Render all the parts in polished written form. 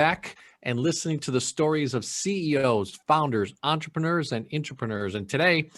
back and listening to the stories of CEOs, founders, entrepreneurs, and intrapreneurs. And today,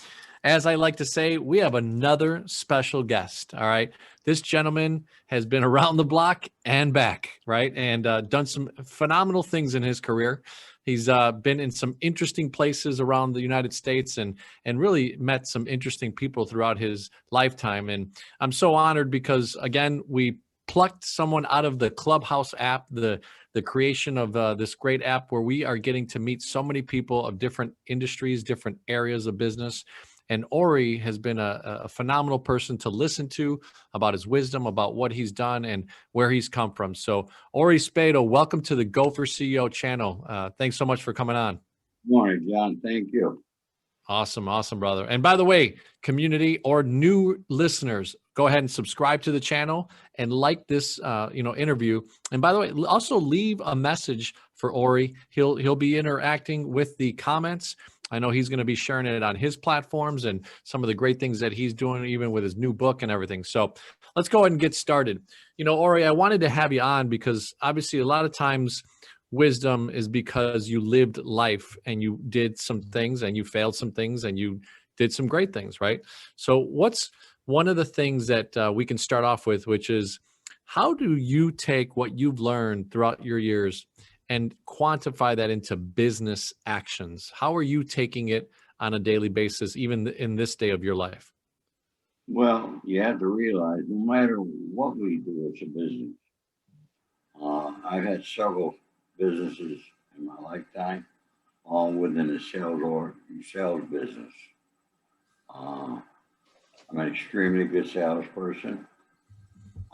as I like to say, we have another special guest. All right. This gentleman has been around the block and back, right? And done some phenomenal things in his career. He's been in some interesting places around the United States and really met some interesting people throughout his lifetime. And I'm so honored because, again, we plucked someone out of the Clubhouse app, the creation of this great app where we are getting to meet so many people of different industries, different areas of business. And Ori has been a phenomenal person to listen to about his wisdom, about what he's done and where he's come from. So Ori Spado, welcome to the Go for CEO channel. Thanks so much for coming on. Morning, John. Thank you. Awesome, brother. And by the way, community or new listeners, go ahead and subscribe to the channel and like this, interview. And by the way, also leave a message for Ori. He'll be interacting with the comments. I know he's going to be sharing it on his platforms and some of the great things that he's doing, even with his new book and everything. So let's go ahead and get started. Ori, I wanted to have you on because obviously a lot of times wisdom is because you lived life and you did some things and you failed some things and you did some great things, right? So what's one of the things that we can start off with, which is how do you take what you've learned throughout your years and quantify that into business actions? How are you taking it on a daily basis, even in this day of your life? Well, you have to realize no matter what we do, it's a business. I've had several businesses in my lifetime, all within the sales business. I'm an extremely good salesperson.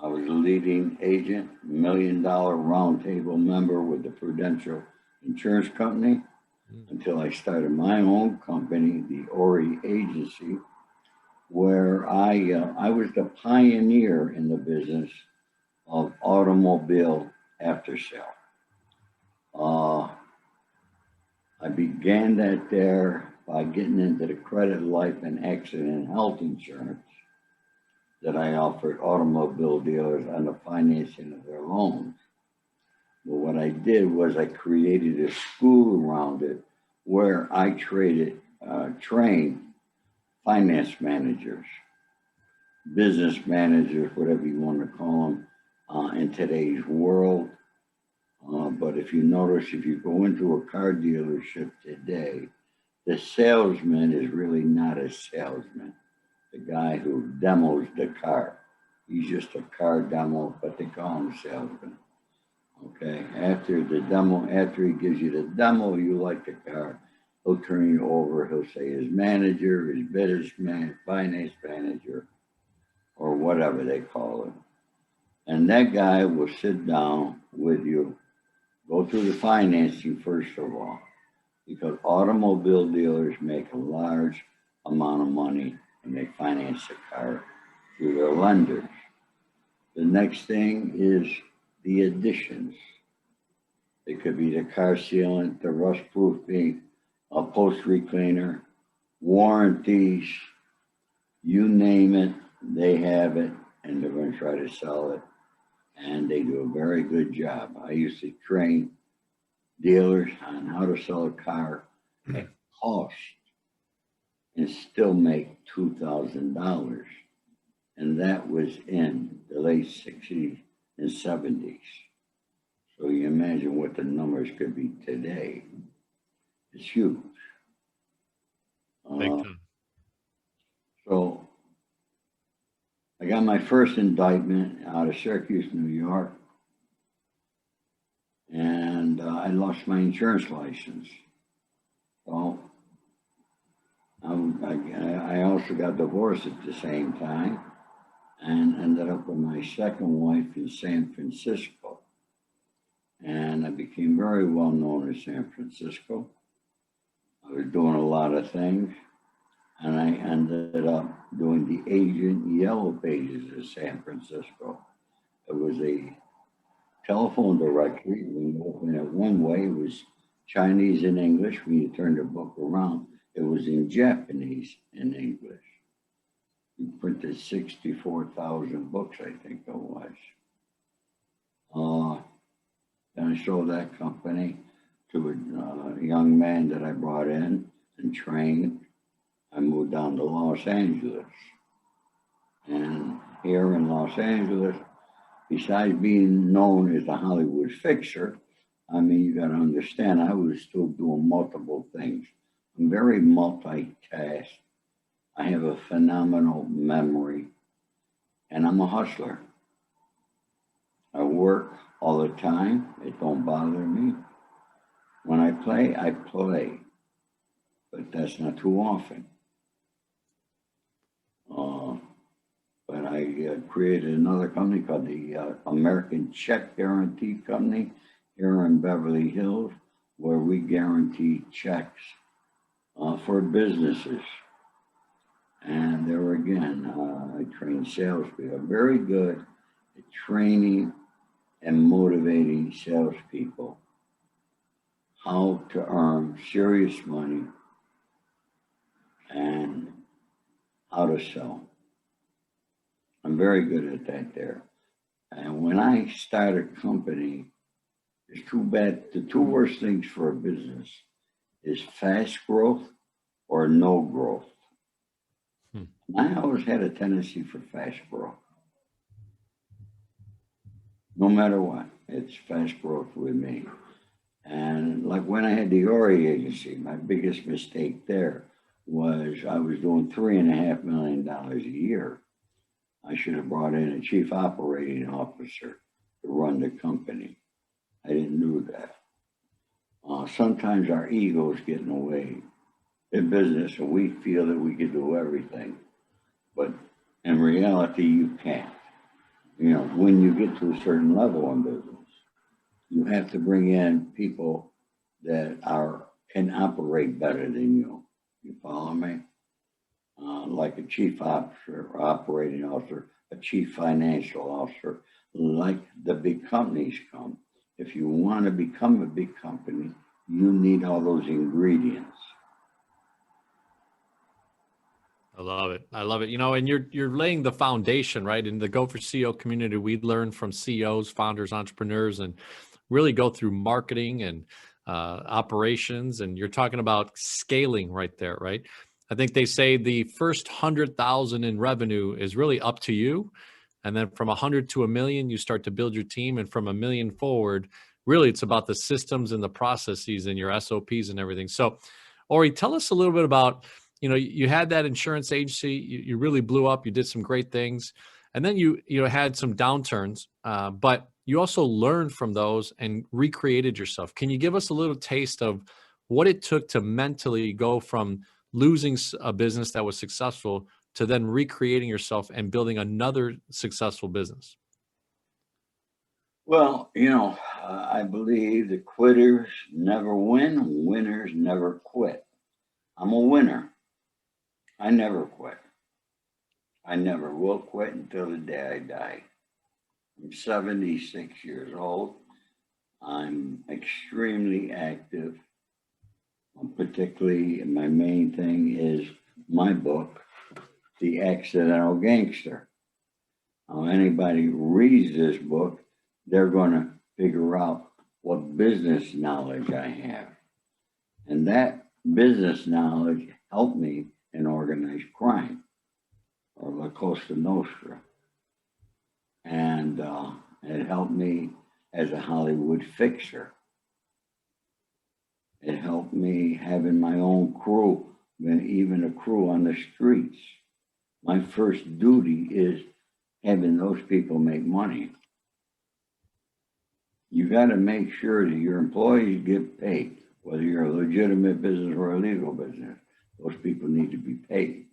I was a leading agent, $1 million roundtable member with the Prudential Insurance Company until I started my own company, the Ori Agency, where I was the pioneer in the business of automobile after sale. I began that there by getting into the credit, life, and accident and health insurance that I offered automobile dealers on the financing of their loans. But what I did was I created a school around it where I trained finance managers, business managers, whatever you want to call them, in today's world. But if you notice, if you go into a car dealership today, the salesman is really not a salesman. The guy who demos the car. He's just a car demo, but they call him salesman. Okay, after he gives you the demo, you like the car, he'll turn you over, he'll say his manager, his businessman, finance manager, or whatever they call it. And that guy will sit down with you, go through the financing first of all, because automobile dealers make a large amount of money and they finance the car through their lenders. The next thing is the additions. It could be the car sealant, the rust proofing, upholstery cleaner, warranties, you name it, they have it, and they're going to try to sell it. And they do a very good job. I used to train dealers on how to sell a car at cost and still make $2,000. And that was in the late 60s and 70s. So you imagine what the numbers could be today. It's huge. So I got my first indictment out of Syracuse, New York. And I lost my insurance license. So I also got divorced at the same time and ended up with my second wife in San Francisco. And I became very well known in San Francisco. I was doing a lot of things, and I ended up doing the agent yellow pages of San Francisco. It was a telephone directory. When you open it one way, it was Chinese and English. When you turn the book around, it was in Japanese and English. We printed 64,000 books, I think it was. Then I sold that company to a young man that I brought in and trained. I moved down to Los Angeles. And here in Los Angeles, besides being known as the Hollywood fixer, I mean, you got to understand, I was still doing multiple things. I'm very multitask. I have a phenomenal memory, and I'm a hustler. I work all the time. It don't bother me. When I play, but that's not too often. But I created another company called the American Check Guarantee Company here in Beverly Hills, where we guarantee checks for businesses. And there again, I train salespeople. I'm very good at training and motivating salespeople how to earn serious money and how to sell. I'm very good at that there. And when I start a company, it's too bad. The two worst things for a business is fast growth or no growth. I always had a tendency for fast growth. No matter what, it's fast growth with me. And like when I had the Ori agency, my biggest mistake there was I was doing $3.5 million a year. I should have brought in a chief operating officer to run the company. I didn't do that. Sometimes our egos get in the way in business, and we feel that we can do everything. But in reality, you can't. You know, when you get to a certain level in business, you have to bring in people that can operate better than you. You follow me? Like a chief operating officer, a chief financial officer, like the big companies come. If you want to become a big company, you need all those ingredients. I love it. I love it. You know, and you're laying the foundation, right? In the Go for CEO community, we learn from CEOs, founders, entrepreneurs, and really go through marketing and operations. And you're talking about scaling right there, right? I think they say the first 100,000 in revenue is really up to you. And then from 100 to 1 million, you start to build your team. And from 1 million forward, really it's about the systems and the processes and your SOPs and everything. So, Ori, tell us a little bit about, you know, you had that insurance agency, you really blew up, you did some great things. And then you had some downturns, but you also learned from those and recreated yourself. Can you give us a little taste of what it took to mentally go from losing a business that was successful to then recreating yourself and building another successful business? Well, you know, I believe that quitters never win, winners never quit. I'm a winner. I never quit. I never will quit until the day I die. I'm 76 years old. I'm extremely active. Particularly, my main thing is my book, The Accidental Gangster. Anybody reads this book, they're going to figure out what business knowledge I have. And that business knowledge helped me in organized crime, or La Cosa Nostra. And it helped me as a Hollywood fixer. It helped me having my own crew, even a crew on the streets. My first duty is having those people make money. You got to make sure that your employees get paid, whether you're a legitimate business or a legal business. Those people need to be paid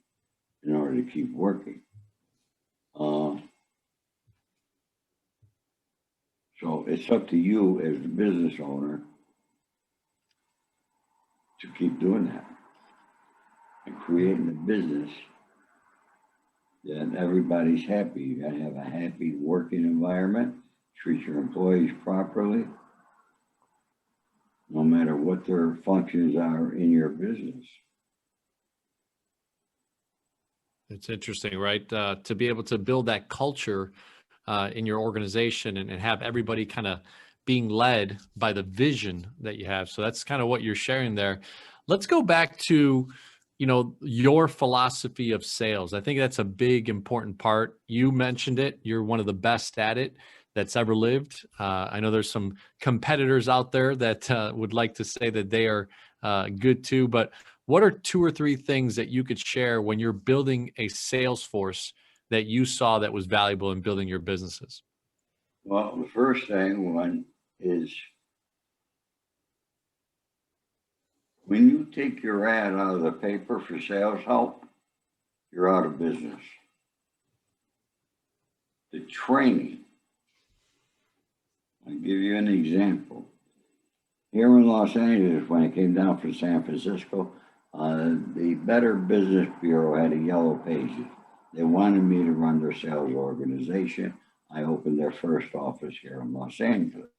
in order to keep working. So it's up to you as the business owner to keep doing that and creating a business that everybody's happy. You got to have a happy working environment, treat your employees properly, no matter what their functions are in your business. It's interesting, right? To be able to build that culture in your organization and have everybody kind of being led by the vision that you have. So that's kind of what you're sharing there. Let's go back to, you know, your philosophy of sales. I think that's a big, important part. You mentioned it. You're one of the best at it that's ever lived. I know there's some competitors out there that would like to say that they are good too, but what are 2 or 3 things that you could share when you're building a sales force that you saw that was valuable in building your businesses? Well, the first thing one is when you take your ad out of the paper for sales help, you're out of business. The training, I'll give you an example. Here in Los Angeles, when I came down from San Francisco, the Better Business Bureau had a yellow pages. They wanted me to run their sales organization. I opened their first office here in Los Angeles.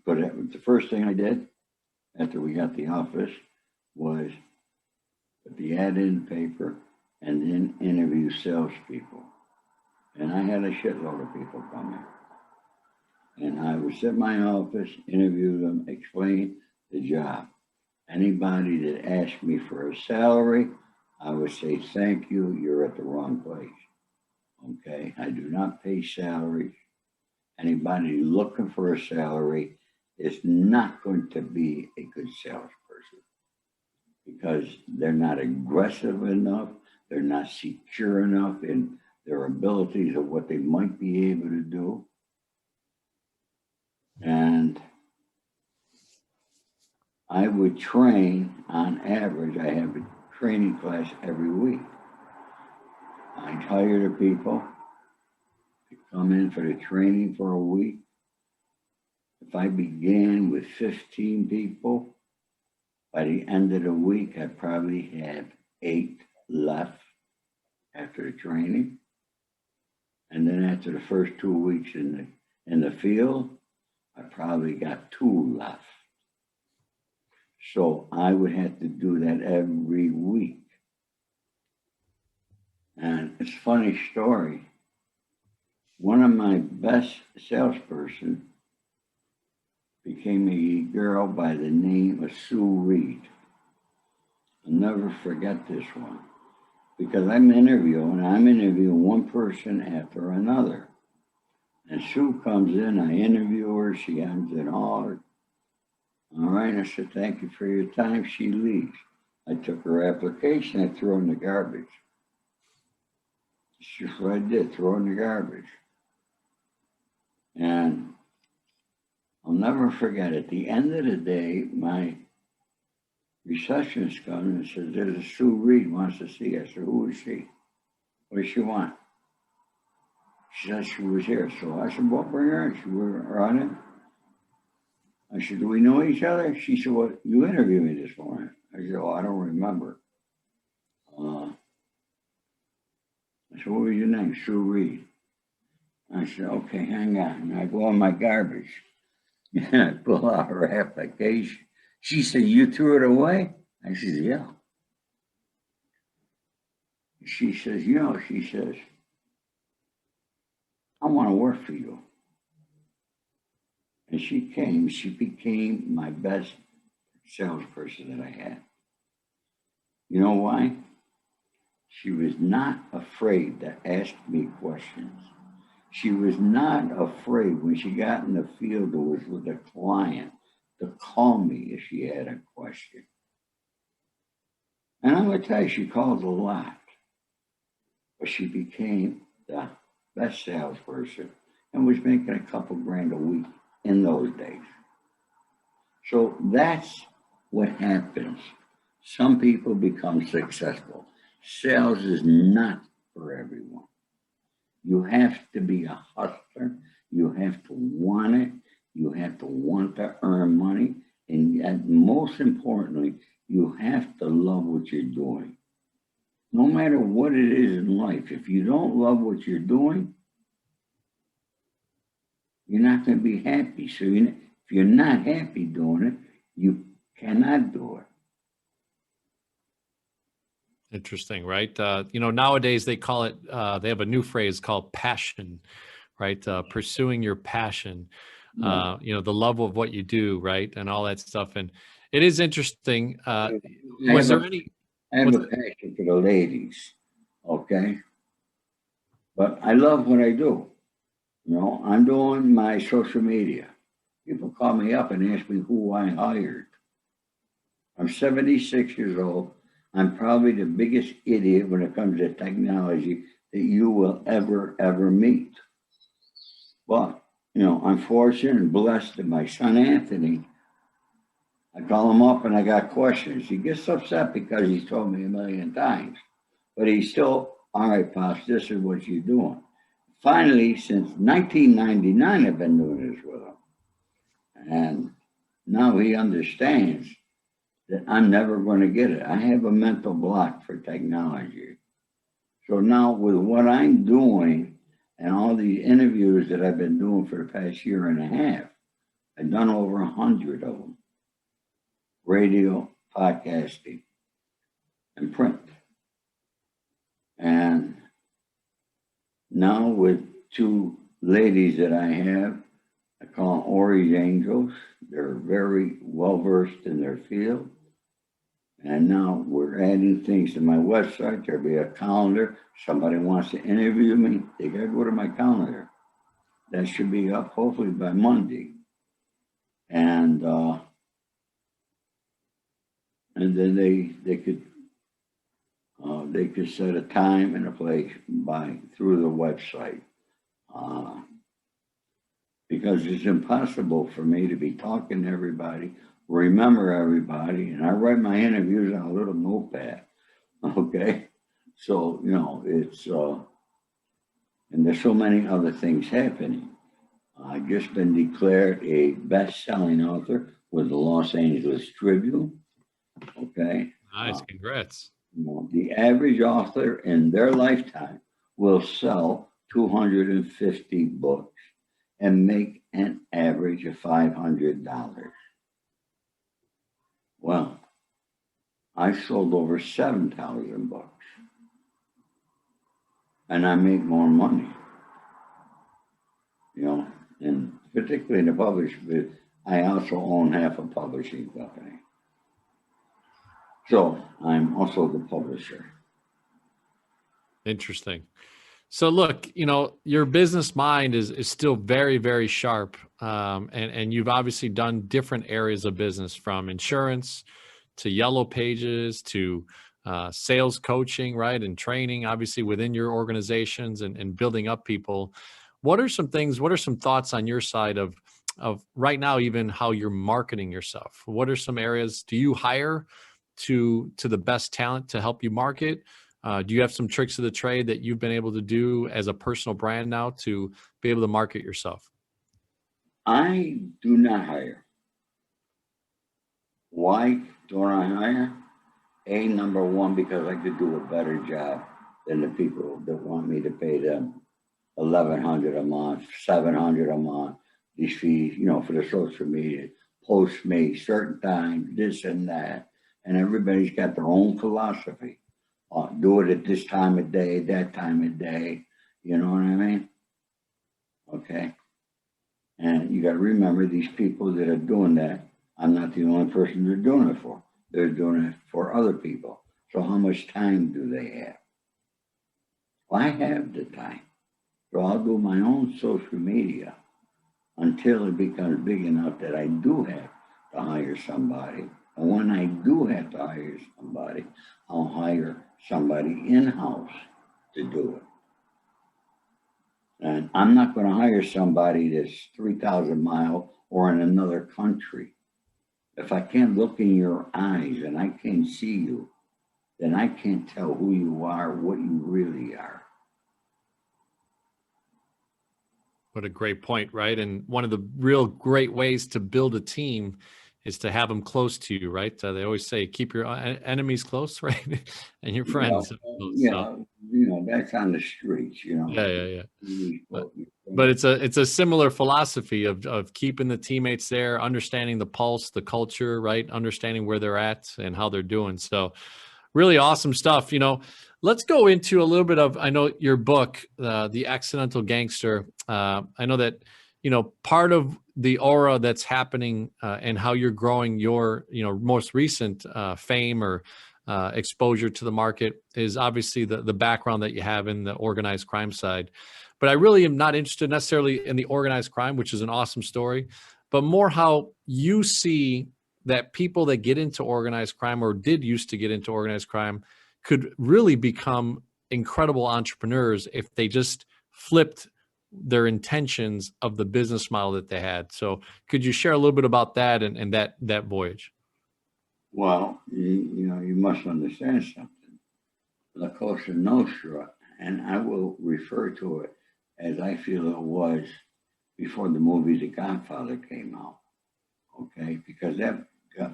But the first thing I did after we got the office was put the ad in the paper and then interview salespeople. And I had a shitload of people come in. And I would sit in my office, interview them, explain the job. Anybody that asked me for a salary, I would say, thank you, you're at the wrong place. Okay, I do not pay salaries. Anybody looking for a salary is not going to be a good salesperson because they're not aggressive enough, they're not secure enough in their abilities of what they might be able to do. And I would train, on average, I have a training class every week. I'd hire the people to come in for the training for a week. If I began with 15 people, by the end of the week, I probably have 8 left after the training. And then after the first 2 weeks in the field, I probably got 2 left. So I would have to do that every week. And it's a funny story. One of my best salesperson became a girl by the name of Sue Reed. I'll never forget this one because I'm interviewing one person after another. And Sue comes in, I interview her, she ends it all. All right, I said, thank you for your time. She leaves. I took her application, I threw her in the garbage. It's just what I did, throw her in the garbage. And I'll never forget, at the end of the day, my receptionist comes and says, there's a Sue Reed wants to see you. I said, who is she? What does she want? She said she was here. So I said, well, bring her in. She was on it. I said, do we know each other? She said, well, you interviewed me this morning. I said, oh, I don't remember. I said, what was your name? Sue Reed. I said, okay, hang on. And I go in my garbage and I pull out her application. She said, you threw it away? I said, yeah. She says, she says, I want to work for you. And she became my best salesperson that I had. You know why? She was not afraid to ask me questions. She was not afraid when she got in the field or was with a client to call me if she had a question. And I'm going to tell you, she called a lot. But she became the best salesperson and was making a couple grand a week in those days. So that's what happens. Some people become successful. Sales is not for everyone. You have to be a hustler. You have to want it. You have to want to earn money. And most importantly, you have to love what you're doing. No matter what it is in life, if you don't love what you're doing, you're not going to be happy. So if you're not happy doing it, you cannot do it. Interesting, right? Nowadays they call it, they have a new phrase called passion, right? Pursuing your passion, Yeah. you know, the love of what you do, right? And all that stuff. And it is interesting. I Was have there a, any, I have was a passion for the ladies, okay? But I love what I do. You know, I'm doing my social media. People call me up and ask me who I hired. I'm 76 years old. I'm probably the biggest idiot when it comes to technology that you will ever meet. But, you know, I'm fortunate and blessed that my son Anthony, I call him up and I got questions. He gets upset because he's told me a million times, but he's still, all right, Pops, this is what you're doing. Finally, since 1999, I've been doing this with him. And now he understands that I'm never going to get it. I have a mental block for technology. So now with what I'm doing and all the interviews that I've been doing for the past year and a half, I've done over 100 of them. Radio, podcasting, and print. And now with two ladies that I have, I call them Ori Angels. They're very well versed in their field. And now we're adding things to my website. There'll be a calendar. Somebody wants to interview me, they gotta go to my calendar. That should be up hopefully by Monday. And then they could set a time and a place through the website. Because it's impossible for me to be talking to everybody, remember everybody, and I write my interviews on a little notepad, okay? So, you know, it's, and there's so many other things happening. I've just been declared a best-selling author with the Los Angeles Tribune, okay? nice, congrats. You know, the average author in their lifetime will sell 250 books and make an average of $500. Well, I sold over 7,000 books and I make more money, you know, and particularly in the publishing, but I also own half a publishing company. So I'm also the publisher. Interesting. So look, you know, your business mind is still very, very sharp. And you've obviously done different areas of business, from insurance to yellow pages to sales coaching, right? And training, obviously, within your organizations and building up people. What are some thoughts on your side of right now, even how you're marketing yourself? What are some areas? Do you hire to the best talent to help you market? Do you have some tricks of the trade that you've been able to do as a personal brand now to be able to market yourself? I do not hire. Why don't I hire? Number one, because I could do a better job than the people that want me to pay them $1,100 a month, $700 a month, these fees, you know, for the social media, post me certain times, this and that. And everybody's got their own philosophy. Do it at this time of day, that time of day. You know what I mean? Okay. And you got to remember, these people that are doing that, I'm not the only person they're doing it for. They're doing it for other people. So how much time do they have? Well, I have the time. So I'll do my own social media until it becomes big enough that I do have to hire somebody. And when I do have to hire somebody, I'll hire somebody in-house to do it. And I'm not going to hire somebody that's 3,000 miles or in another country. If I can't look in your eyes and I can't see you, then I can't tell who you are, what you really are. What a great point, right? And one of the real great ways to build a team is to have them close to you, right? They always say, keep your enemies close, right? And your friends close. Yeah, you know, that's on the streets, you know. Yeah. But it's a similar philosophy of keeping the teammates there, understanding the pulse, the culture, right? Understanding where they're at and how they're doing. So Really awesome stuff. Let's go into a little bit of, I know your book, The Accidental Gangster. I know that, part of the aura that's happening and how you're growing your, most recent fame or exposure to the market is obviously the background that you have in the organized crime side. But I really am not interested necessarily in the organized crime, which is an awesome story, but more how you see that people that get into organized crime or did used to get into organized crime could really become incredible entrepreneurs if they just flipped their intentions of the business model that they had. So could you share a little bit about that and that voyage? Well, you must understand something. La Cosa Nostra, and I will refer to it as I feel it was before the movie The Godfather came out. Okay, because that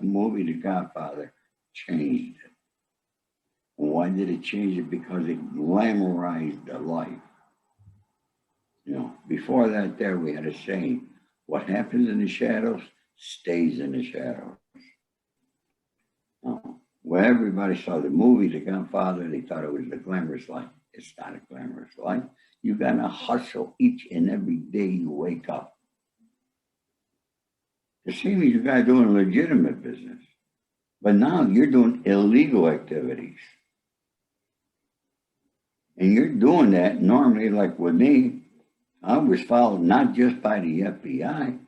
movie The Godfather changed it. And why did it change it? Because it glamorized the life. Before that, we had a saying: what happens in the shadows stays in the shadows. Well, everybody saw the movie The Godfather, they thought it was the glamorous life. It's not a glamorous life. You gotta hustle each and every day you wake up. The same as you guys doing legitimate business, but now you're doing illegal activities. And you're doing that normally, like with me, I was followed not just by the FBI,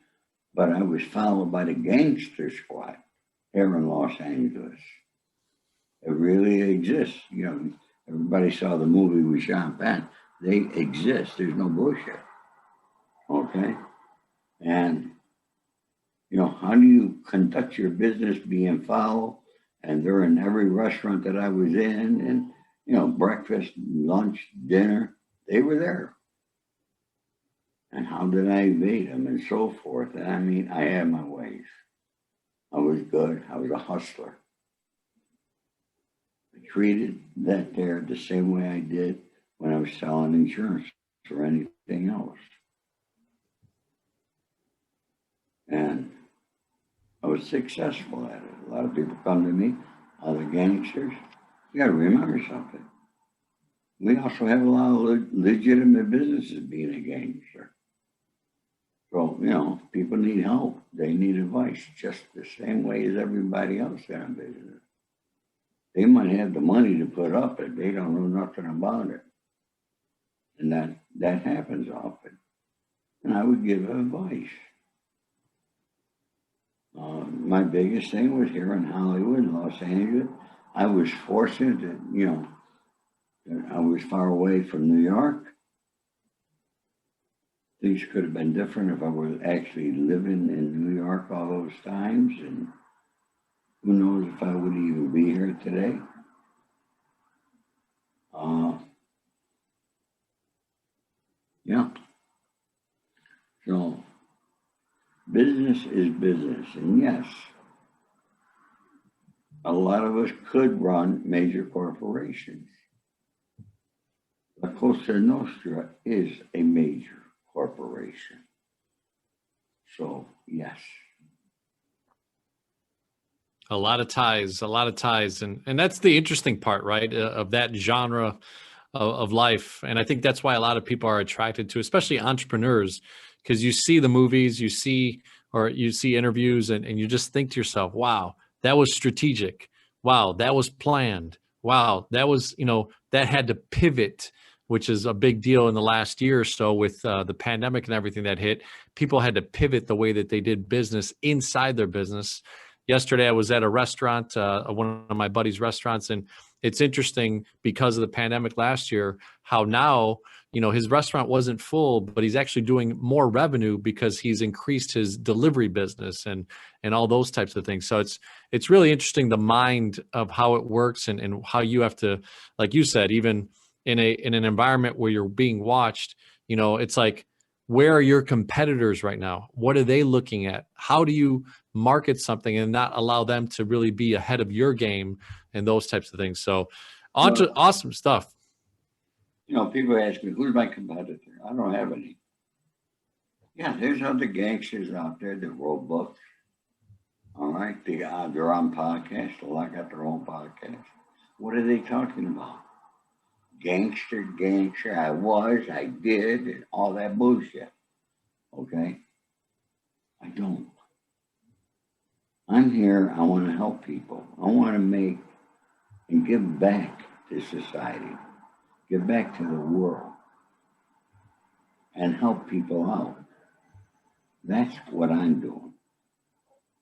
but I was followed by the gangster squad here in Los Angeles. It really exists. Everybody saw the movie with Sean Penn. They exist. There's no bullshit. Okay? And, how do you conduct your business being followed? And they're in every restaurant that I was in, and, breakfast, lunch, dinner, they were there. And how did I evade them and so forth? And I had my ways. I was good. I was a hustler. I treated that there the same way I did when I was selling insurance or anything else. And I was successful at it. A lot of people come to me, other gangsters. You got to remember something. We also have a lot of legitimate businesses being a gangster. So, people need help. They need advice just the same way as everybody else in business. They might have the money to put up, but they don't know nothing about it. And that happens often. And I would give advice. My biggest thing was here in Hollywood, Los Angeles. I was fortunate that, I was far away from New York. Things could have been different if I was actually living in New York all those times. And who knows if I would even be here today. Yeah. So business is business. And yes, a lot of us could run major corporations. La Cosa Nostra is a major corporation. So, yes. A lot of ties. And that's the interesting part, right, of that genre of life. And I think that's why a lot of people are attracted to, especially entrepreneurs, because you see the movies, you see interviews, and you just think to yourself, wow, that was strategic. Wow, that was planned. Wow, that was, that had to pivot, which is a big deal in the last year or so with the pandemic and everything that hit. People had to pivot the way that they did business inside their business. Yesterday, I was at a restaurant, one of my buddy's restaurants, and it's interesting because of the pandemic last year, how now, his restaurant wasn't full, but he's actually doing more revenue because he's increased his delivery business and all those types of things. So it's really interesting, the mind of how it works and how you have to, like you said, even in an environment where you're being watched, it's like, where are your competitors right now? What are they looking at? How do you market something and not allow them to really be ahead of your game and those types of things? So awesome stuff. People ask me, who's my competitor? I don't have any. Yeah, there's other gangsters out there that wrote books. All right. They're on podcasts. A lot got their own podcast. What are they talking about? Gangster, I did, and all that bullshit. Okay? I don't. I'm here, I want to help people. I want to make and give back to society, give back to the world, and help people out. That's what I'm doing.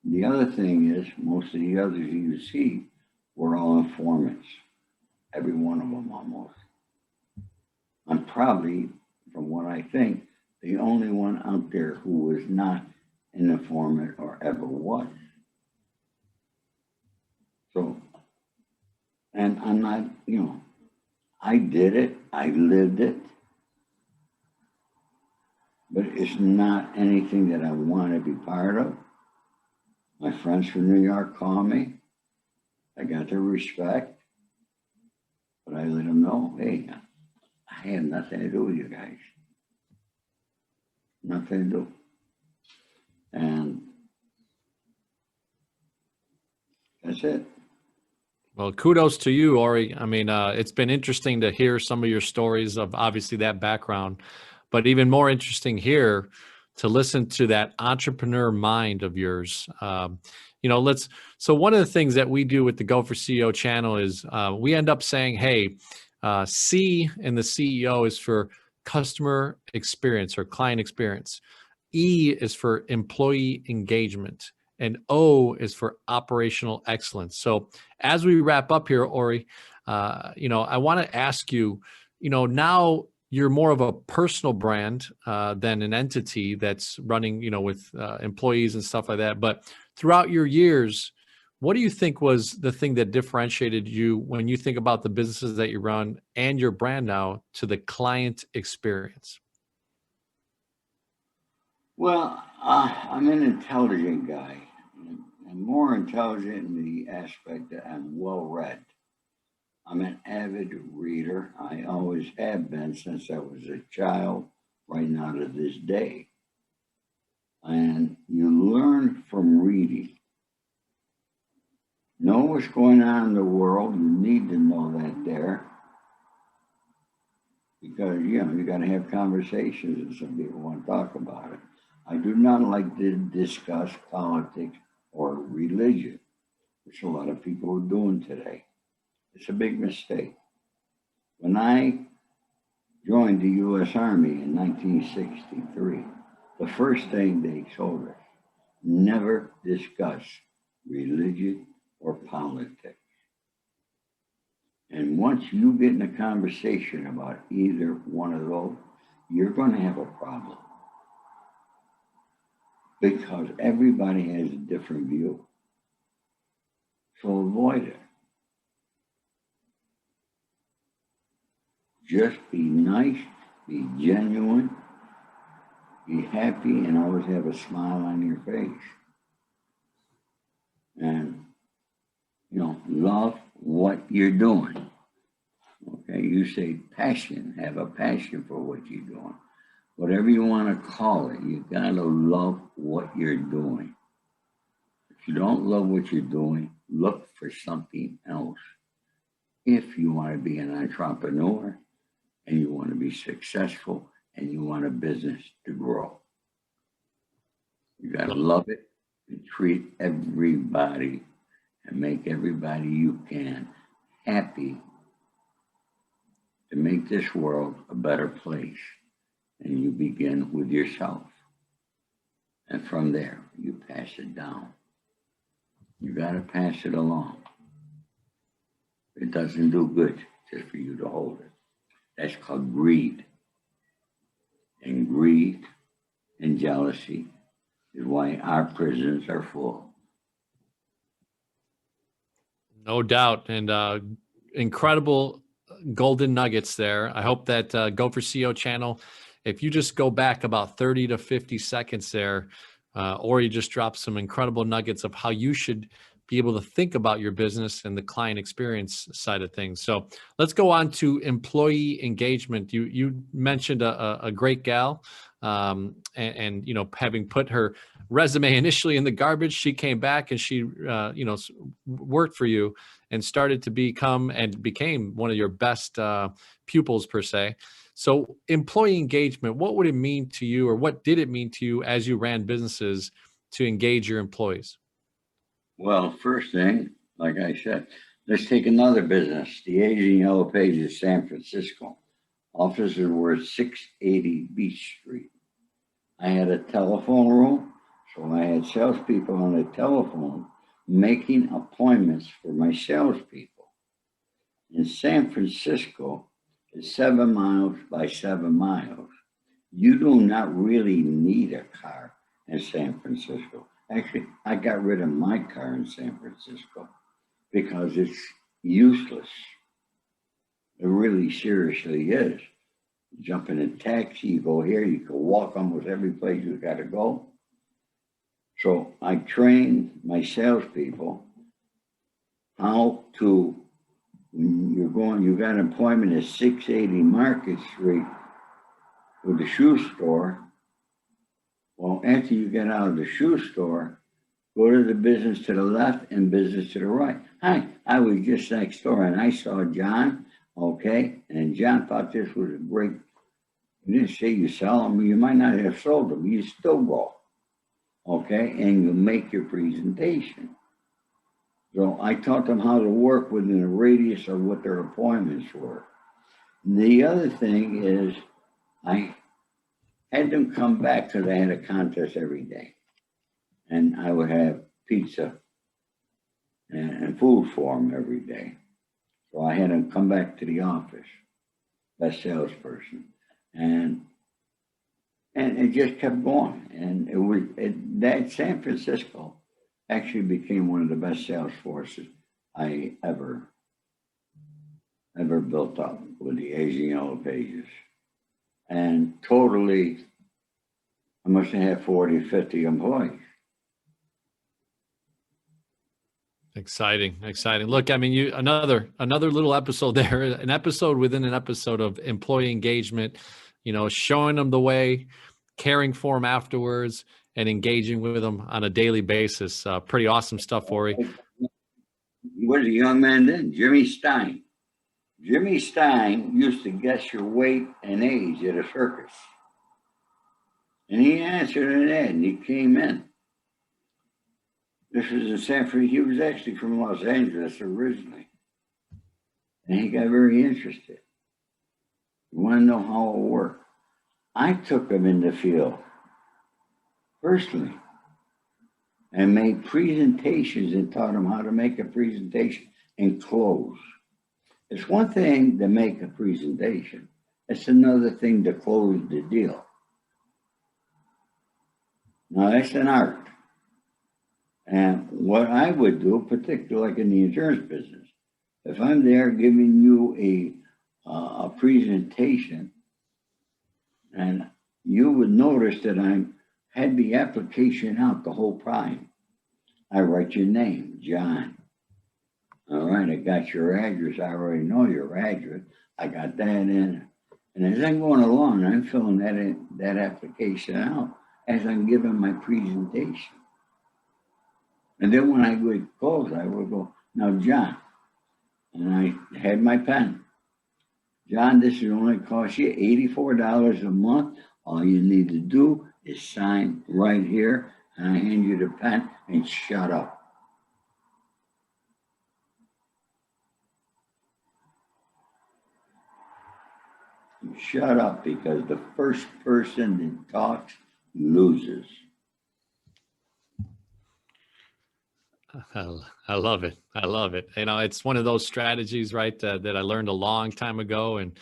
The other thing is, most of the others you see were all informants, every one of them almost. I'm probably, from what I think, the only one out there who was not an informant or ever was. So, and I'm not, I did it, I lived it, but it's not anything that I want to be part of. My friends from New York call me. I got their respect, but I let them know, hey, I have nothing to do with you guys. Nothing to do. And that's it. Well, kudos to you, Ori. I mean, it's been interesting to hear some of your stories of obviously that background, but even more interesting here to listen to that entrepreneur mind of yours. So one of the things that we do with the Go for CEO channel is we end up saying, hey, C in the CEO is for customer experience or client experience. E is for employee engagement. And O is for operational excellence. So as we wrap up here, Ori, I want to ask you, now you're more of a personal brand than an entity that's running, with employees and stuff like that. But throughout your years, what do you think was the thing that differentiated you when you think about the businesses that you run and your brand now to the client experience? Well, I'm an intelligent guy. I'm more intelligent in the aspect that I'm well read. I'm an avid reader. I always have been since I was a child, right now to this day. And you learn from reading. Know what's going on in the world. You need to know that there. Because, you got to have conversations and some people want to talk about it. I do not like to discuss politics or religion, which a lot of people are doing today. It's a big mistake. When I joined the U.S. Army in 1963, the first thing they told us, never discuss religion or politics. And once you get in a conversation about either one of those, you're going to have a problem. Because everybody has a different view. So avoid it. Just be nice, be genuine, be happy, and always have a smile on your face. And, love what you're doing. Okay, you say passion, have a passion for what you're doing. Whatever you want to call it, you got to love what you're doing. If you don't love what you're doing, look for something else. If you want to be an entrepreneur and you want to be successful and you want a business to grow, you got to love it and treat everybody and make everybody you can happy to make this world a better place. And you begin with yourself. And from there, you pass it down. You got to pass it along. It doesn't do good just for you to hold it. That's called greed. And greed and jealousy is why our prisons are full. No doubt. And incredible golden nuggets there. I hope that Go for CEO channel, if you just go back about 30 to 50 seconds there, Ori just dropped some incredible nuggets of how you should be able to think about your business and the client experience side of things. So let's go on to employee engagement. You mentioned a great gal, and having put her resume initially in the garbage, she came back and she worked for you. and started to become and became one of your best pupils per se. So employee engagement, what would it mean to you, or what did it mean to you as you ran businesses to engage your employees? Well, first thing, like I said, let's take another business, the Asian Yellow Pages, San Francisco. Offices were at 680 Beach Street. I had a telephone room, so I had salespeople on the telephone making appointments for my salespeople. In San Francisco, it's 7 miles by 7 miles. You do not really need a car in San Francisco. Actually, I got rid of my car in San Francisco because it's useless. It really seriously is. You jump in a taxi, you go here, you can walk almost every place you got to go. So I trained my salespeople how to, when you're going, you got an appointment at 680 Market Street with the shoe store. Well, after you get out of the shoe store, go to the business to the left and business to the right. Hi, I was just next door and I saw John, okay, and John thought this was a great, you didn't say you sell them, you might not have sold them, you still go, okay, and you make your presentation. So I taught them how to work within a radius of what their appointments were. The other thing is I had them come back because I had a contest every day. And I would have pizza and food for them every day. So I had them come back to the office, best salesperson. And it just kept going. And that San Francisco actually became one of the best sales forces I ever built up with the Asian Yellow Pages. And totally, I must have had 40, 50 employees. Exciting. Look, I mean, another little episode there, an episode within an episode of employee engagement, showing them the way, caring for them afterwards, and engaging with them on a daily basis. Pretty awesome stuff, Ori. He was a young man then, Jimmy Stein. Jimmy Stein used to guess your weight and age at a circus. And he answered an ad and he came in. This was in San Francisco. He was actually from Los Angeles originally. And he got very interested. He wanted to know how it worked. I took him in the field personally and made presentations and taught him how to make a presentation and close. It's one thing to make a presentation. It's another thing to close the deal. Now that's an art. And what I would do, particularly like in the insurance business, if I'm there giving you a presentation, and you would notice that I had the application out the whole time. I write your name, John. All right, I got your address. I already know your address. I got that in. And as I'm going along, I'm filling that application out as I'm giving my presentation. And then when I would close, I would go, now, John, and I had my pen. John, this is only cost you $84 a month. All you need to do is sign right here, and I hand you the pen and shut up. Shut up, because the first person that talks loses. I love it. It's one of those strategies, right, that I learned a long time ago, and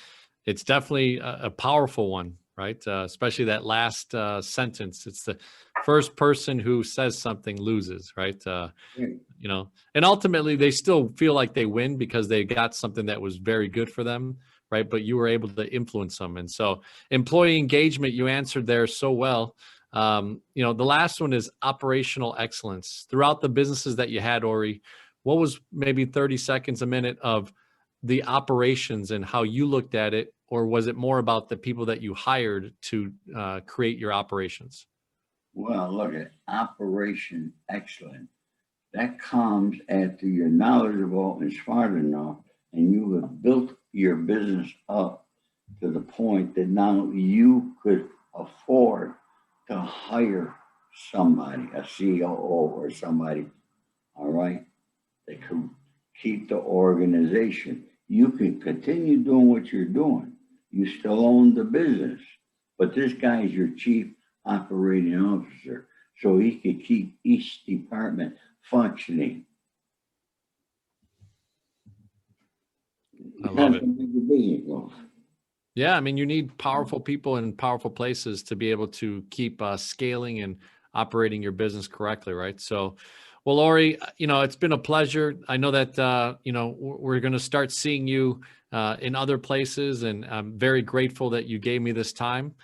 it's definitely a powerful one, right? Especially that last sentence. It's the first person who says something loses, right? And ultimately they still feel like they win because they got something that was very good for them, right? But you were able to influence them. And so employee engagement, you answered there so well. The last one is operational excellence. Throughout the businesses that you had, Ori, what was maybe 30 seconds, a minute of the operations and how you looked at it? Or was it more about the people that you hired to create your operations? Well, look at operation excellence. That comes after you're knowledgeable and smart enough, and you have built your business up to the point that now you could afford to hire somebody, a COO or somebody, all right, that could keep the organization. You can continue doing what you're doing. You still own the business, but this guy is your chief operating officer, so he could keep each department functioning. I love it. Yeah, I mean, you need powerful people in powerful places to be able to keep scaling and operating your business correctly, right? So, well, Ori, it's been a pleasure. I know that, we're going to start seeing you in other places, and I'm very grateful that you gave me this time.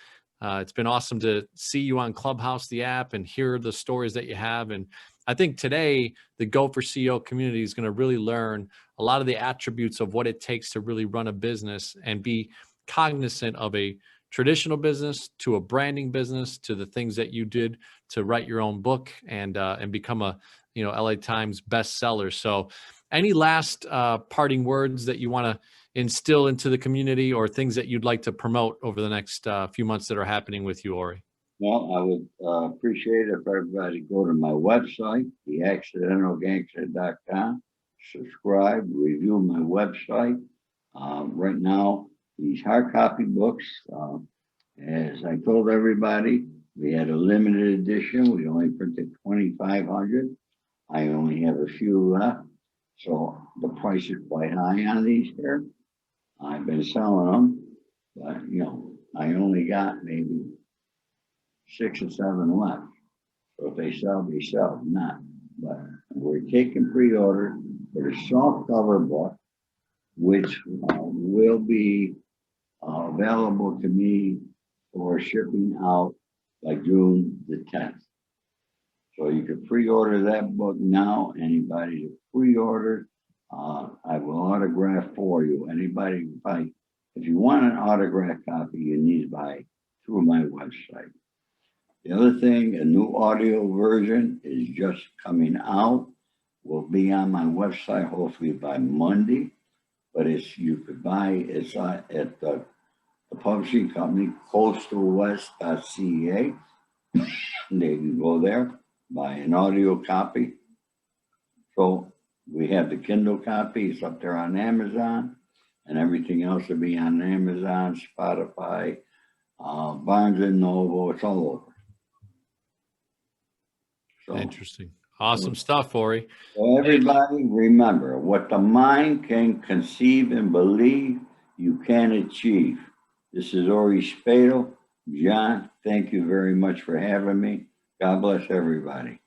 It's been awesome to see you on Clubhouse, the app, and hear the stories that you have. And I think today the Go for CEO community is going to really learn a lot of the attributes of what it takes to really run a business and be cognizant of a traditional business to a branding business to the things that you did to write your own book and become a LA Times bestseller. So any last parting words that you want to instill into the community, or things that you'd like to promote over the next few months that are happening with you, Ori? Well, I would appreciate it if everybody go to my website, theaccidentalgangster.com, subscribe, review my website. Right now, these hard copy books, as I told everybody, we had a limited edition. We only printed 2,500. I only have a few left, so the price is quite high on these here. I've been selling them, but I only got maybe 6 or 7 left. So if they sell, they sell. If not, but we're taking pre-order for the soft cover book, which will be available to me for shipping out by June the 10th. So you can pre-order that book now. Anybody who pre-order, I will autograph for you. Anybody can buy. If you want an autograph copy, you need to buy through my website. The other thing, a new audio version is just coming out. Will be on my website hopefully by Monday. But you could buy it's at the publishing company, coastalwest.ca. They can go there, buy an audio copy. So we have the Kindle copy, it's up there on Amazon, and everything else will be on Amazon, Spotify, Barnes and Noble, it's all over. So, interesting. Awesome stuff, Ori. So everybody remember, what the mind can conceive and believe, you can achieve. This is Ori Spado. John, thank you very much for having me. God bless everybody.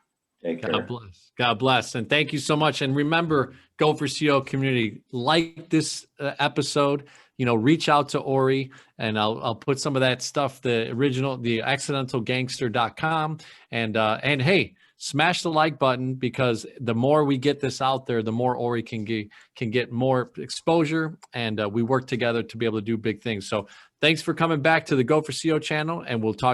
Take care. God bless. God bless. And thank you so much. And remember, Go for CEO community, like this episode, reach out to Ori, and I'll put some of that stuff, the accidentalgangster.com. And hey, smash the like button, because the more we get this out there, the more Ori can get more exposure, and we work together to be able to do big things. So thanks for coming back to the Go for CEO channel, and we'll talk